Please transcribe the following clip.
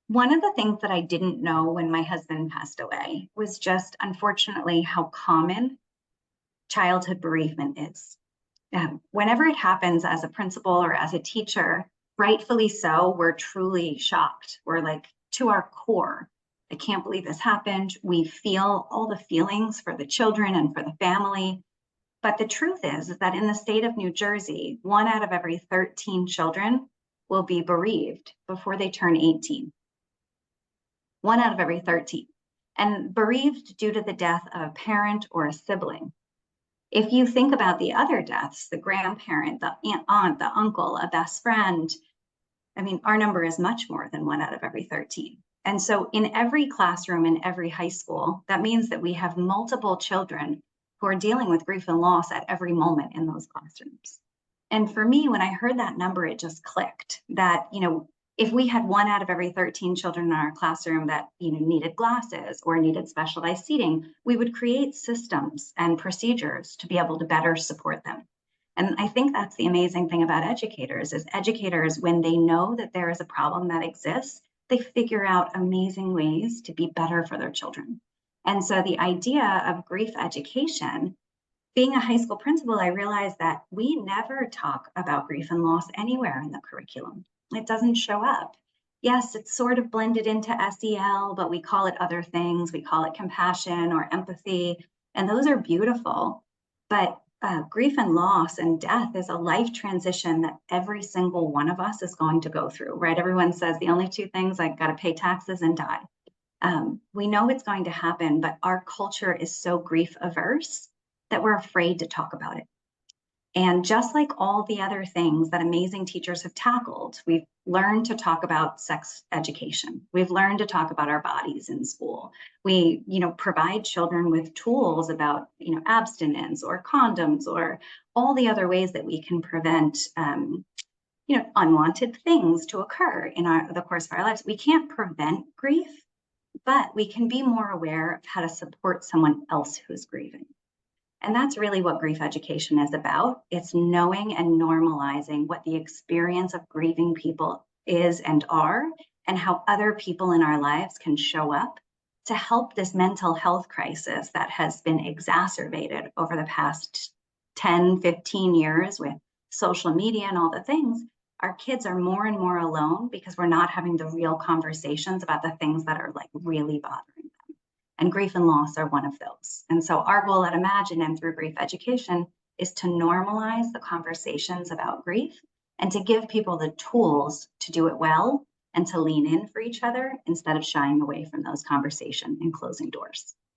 One of the things that I didn't know when my husband passed away was just unfortunately how common childhood bereavement is. Whenever it happens as a principal or as a teacher, rightfully so, we're truly shocked. We're like to our core. I can't believe this happened. We feel all the feelings for the children and for the family. But the truth is that in the state of New Jersey, 1 out of every 13 children will be bereaved before they turn 18. 1 out of every 13. And bereaved due to the death of a parent or a sibling. If you think about the other deaths, the grandparent, the aunt, the uncle, a best friend, I mean, our number is much more than 1 out of every 13. And so in every classroom in every high school, that means that we have multiple children who are dealing with grief and loss at every moment in those classrooms. And for me, when I heard that number, it just clicked that, if we had 1 out of every 13 children in our classroom that needed glasses or needed specialized seating, we would create systems and procedures to be able to better support them. And I think that's the amazing thing about educators is educators, when they know that there is a problem that exists, they figure out amazing ways to be better for their children. And so the idea of grief education, being a high school principal, I realized that we never talk about grief and loss anywhere in the curriculum. It doesn't show up. Yes, it's sort of blended into SEL, but we call it other things. We call it compassion or empathy, and those are beautiful. But grief and loss and death is a life transition that every single one of us is going to go through, right? Everyone says the only two things, I got to pay taxes and die. We know it's going to happen, but our culture is so grief averse that we're afraid to talk about it. And just like all the other things that amazing teachers have tackled, we've learned to talk about sex education. We've learned to talk about our bodies in school. We, provide children with tools about, abstinence or condoms or all the other ways that we can prevent, unwanted things to occur in the course of our lives. We can't prevent grief, but we can be more aware of how to support someone else who's grieving. And that's really what grief education is about. It's knowing and normalizing what the experience of grieving people is and are, and how other people in our lives can show up to help this mental health crisis that has been exacerbated over the past 10, 15 years with social media and all the things. Our kids are more and more alone because we're not having the real conversations about the things that are like really bothering them. And grief and loss are one of those. And so our goal at Imagine and through grief education is to normalize the conversations about grief and to give people the tools to do it well and to lean in for each other instead of shying away from those conversations and closing doors.